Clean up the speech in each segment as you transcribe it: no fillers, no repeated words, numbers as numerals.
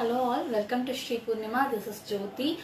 Hello all, welcome to Shri Purnima. This is Jyoti.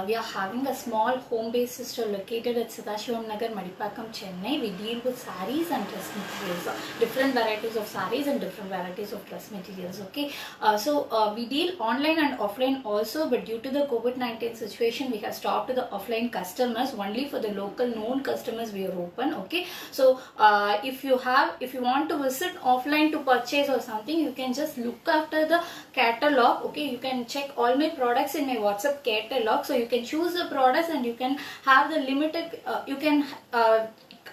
We are having a small home-based store located at Sadashivam Nagar, Madipakam, Chennai. We deal with sarees and dress materials, different varieties of sarees and different varieties of dress materials. Okay, we deal online and offline also, but due to the COVID-19 situation, we have stopped the offline customers. Only for the local known customers we are open. Okay, so if you want to visit offline to purchase or something, you can just look after the catalog. Okay, you can check all my products in my WhatsApp catalog, so you can choose the products and you can have the limited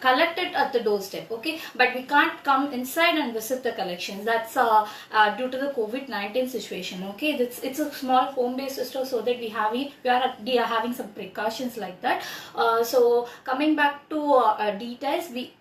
collect it at the doorstep. Okay, but we can't come inside and visit the collections. That's due to the COVID-19 situation. Okay, it's a small home-based store, so that we are having some precautions like that. So coming back to details, we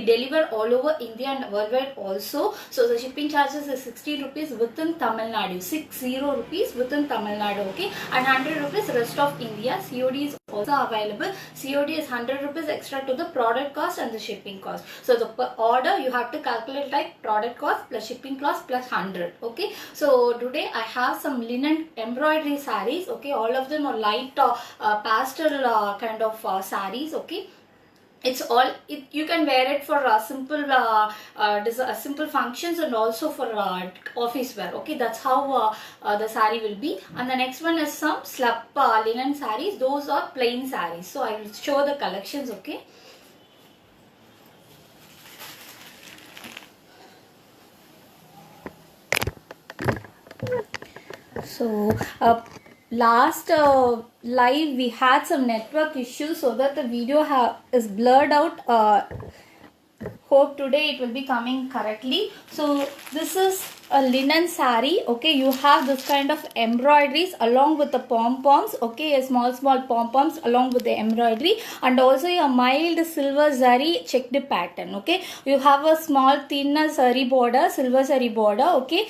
deliver all over India and worldwide also. So the shipping charges is 60 rupees within Tamil Nadu, 60 rupees within Tamil Nadu. Okay, and 100 rupees rest of India. COD is also available. COD is 100 rupees extra to the product cost and the shipping cost. So the per order you have to calculate like product cost plus shipping cost plus 100. Okay, so today I have some linen embroidery sarees. Okay, all of them are light pastel kind of sarees. Okay, it's all you can wear it for simple functions and also for office wear. Okay, that's how the saree will be. And the next one is some slab linen sarees. Those are plain sarees, so I will show the collections. Okay, so last live we had some network issues, so that the video is blurred out. Hope today it will be coming correctly. So this is a linen saree. Okay, you have this kind of embroideries along with the pom-poms. Okay, a small pom-poms along with the embroidery, and also a mild silver zari checked pattern. Okay, you have a small thinner zari border, silver zari border. Okay,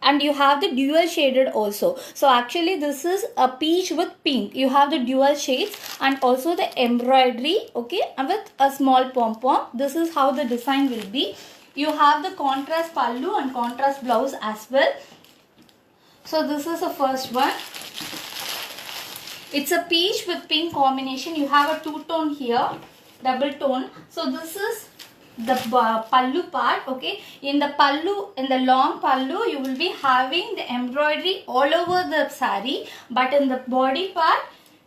and you have the dual shaded also. So actually this is a peach with pink. You have the dual shades and also the embroidery. Okay, and with a small pom-pom. This is how the design will be. You have the contrast pallu and contrast blouse as well. So this is the first one. It's a peach with pink combination. You have a two-tone here, double tone. So this is the pallu part. Okay, in the long pallu you will be having the embroidery all over the saree, but in the body part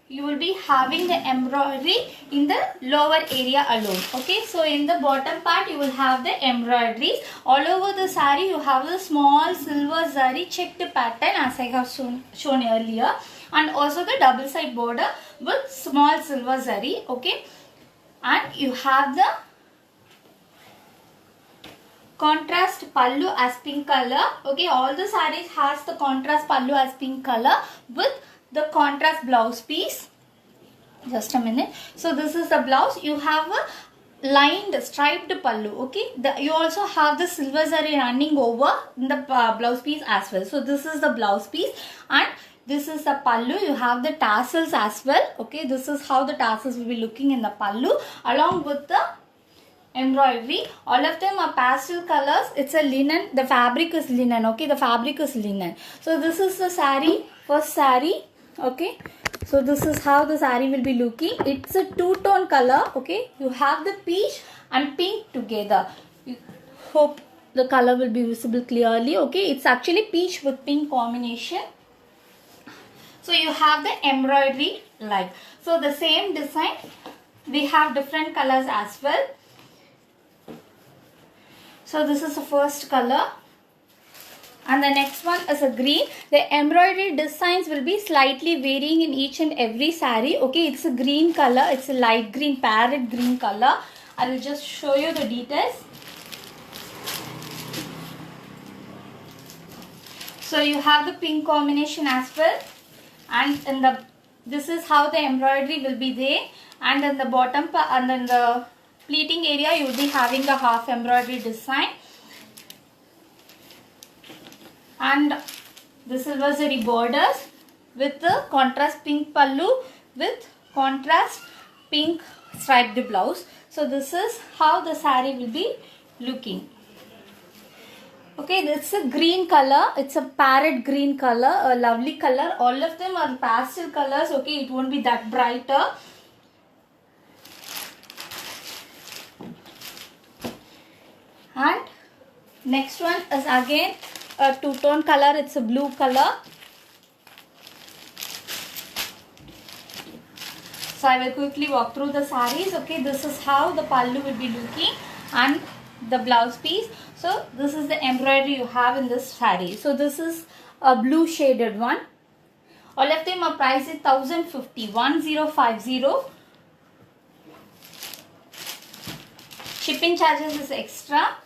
you will be having the embroidery in the lower area alone. Okay, so in the bottom part you will have the embroideries all over the saree. You have the small silver zari checked pattern as I have shown earlier, and also the double side border with small silver zari. Okay, and you have the contrast pallu as pink color. Okay, all the sarees has the contrast pallu as pink color with the contrast blouse piece. Just a minute. So this is the blouse. You have a lined striped pallu. Okay, you also have the silver zari running over in the blouse piece as well. So this is the blouse piece, and this is the pallu. You have the tassels as well. Okay, this is how the tassels will be looking in the pallu along with the embroidery. All of them are pastel colors. It's a linen. The fabric is linen. Okay, the fabric is linen. So this is the saree, first saree. Okay, so this is how the saree will be looking. It's a two-tone color. Okay, you have the peach and pink together. Hope the color will be visible clearly. Okay, it's actually peach with pink combination. So you have the embroidery like so. The same design, we have different colors as well. So this is the first color, and the next one is a green. The embroidery designs will be slightly varying in each and every saree. Okay, it's a green color. It's a light green, parrot green color. I will just show you the details. So you have the pink combination as well, and in this is how the embroidery will be there, and in the bottom part and then the pleating area you will be having the half embroidery design, and the silver zari borders with the contrast pink pallu with contrast pink striped blouse. So this is how the saree will be looking. Okay, this is a green color. It's a parrot green color, a lovely color. All of them are pastel colors. Okay, it won't be that brighter. And next one is again a two-tone color. It's a blue color. So I will quickly walk through the sarees. Okay, this is how the pallu will be looking and the blouse piece. So this is the embroidery you have in this saree. So this is a blue shaded one. All of them are priced at 1050, 1050. Shipping charges is extra.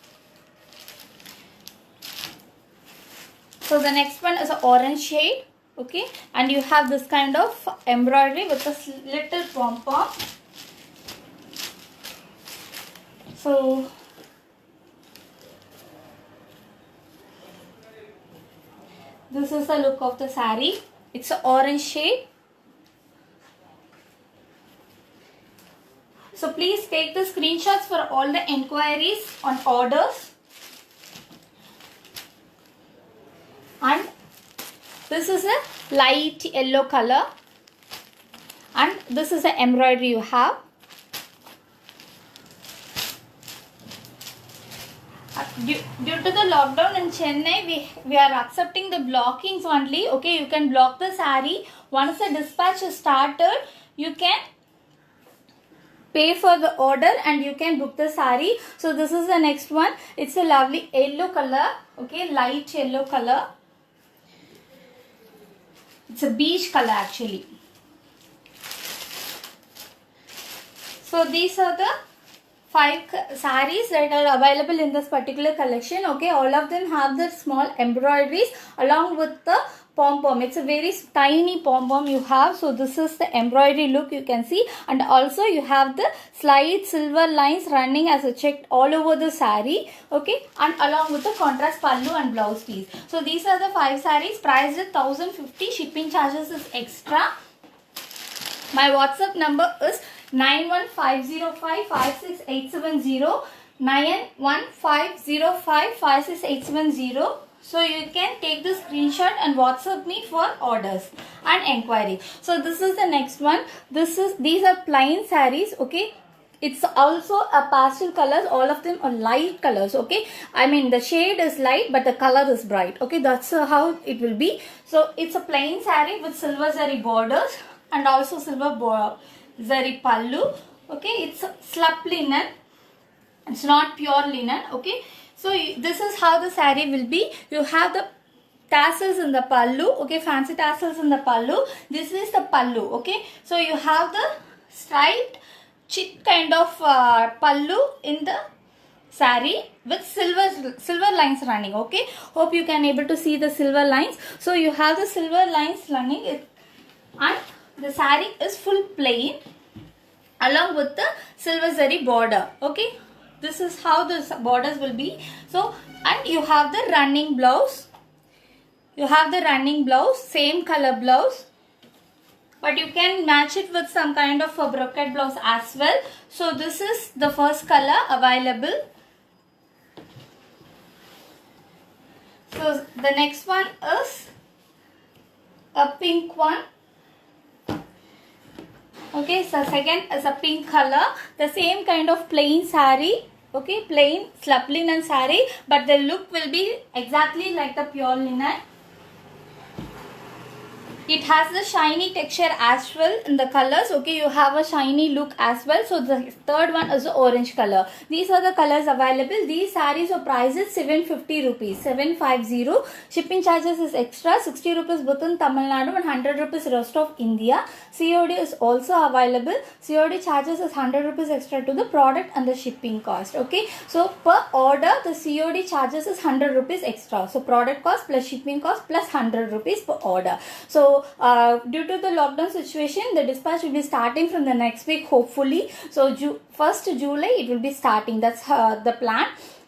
So the next one is an orange shade. Okay, and you have this kind of embroidery with a little pom-pom. So this is the look of the saree. It's an orange shade. So please take the screenshots for all the enquiries on orders. And this is a light yellow color. And this is the embroidery you have. Due to the lockdown in Chennai, we are accepting the blockings only. Okay, you can block the saree. Once the dispatch is started, you can pay for the order and you can book the saree. So this is the next one. It's a lovely yellow color. Okay, light yellow color. It's a beige color actually. So these are the 5 sarees that are available in this particular collection. Okay, all of them have the small embroideries along with the pom-pom. It's a very tiny pom-pom you have. So this is the embroidery look you can see, and also you have the slight silver lines running as a check all over the saree. Okay, and along with the contrast pallu and blouse piece. So these are the 5 sarees priced at 1050. Shipping charges is extra. My WhatsApp number is 9150556870, 9150556870. So you can take the screenshot and WhatsApp me for orders and enquiry. So this is the next one. These are plain sarees. Okay, it's also a pastel colors. All of them are light colors. Okay, I mean the shade is light but the color is bright. Okay, that's how it will be. So it's a plain saree with silver zari borders and also silver zari pallu. Okay, it's slub linen. It's not pure linen. Okay, so this is how the saree will be. You have the tassels in the pallu. Okay, fancy tassels in the pallu. This is the pallu. Okay, so you have the striped chick kind of pallu in the saree with silver lines running. Okay, hope you can able to see the silver lines. So you have the silver lines running and the saree is full plain along with the silver zari border. Okay, this is how the borders will be. So, and you have the running blouse. You have the running blouse, same color blouse, but you can match it with some kind of a brocade blouse as well. So this is the first color available. So the next one is a pink one. Okay, so second is a pink color. The same kind of plain saree. Okay, plain slub linen saree, but the look will be exactly like the pure linen. It has the shiny texture as well in the colors. Okay, you have a shiny look as well. So the third one is the orange color. These are the colors available. These sarees are priced at 750 rupees. 750. Shipping charges is extra. 60 rupees within Tamil Nadu and 100 rupees rest of India. COD is also available. COD charges is 100 rupees extra to the product and the shipping cost. Okay, so per order the COD charges is 100 rupees extra. So product cost plus shipping cost plus 100 rupees per order. So due to the lockdown situation, the dispatch will be starting from the next week hopefully. So 1st July it will be starting. That's the plan.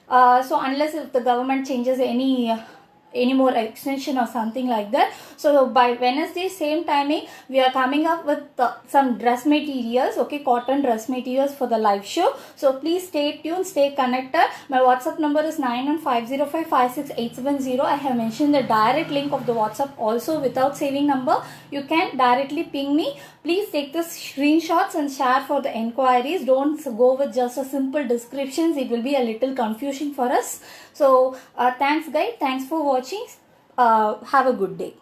So unless if the government changes any any more extension or something like that. So by Wednesday same timing we are coming up with some dress materials, okay, cotton dress materials for the live show. So please stay tuned, stay connected. My WhatsApp number is 9150556870. I have mentioned the direct link of the WhatsApp also. Without saving number, you can directly ping me. Please take the screenshots and share for the enquiries. Don't go with just a simple descriptions. It will be a little confusing for us. So thanks guys, thanks for watching. Have a good day.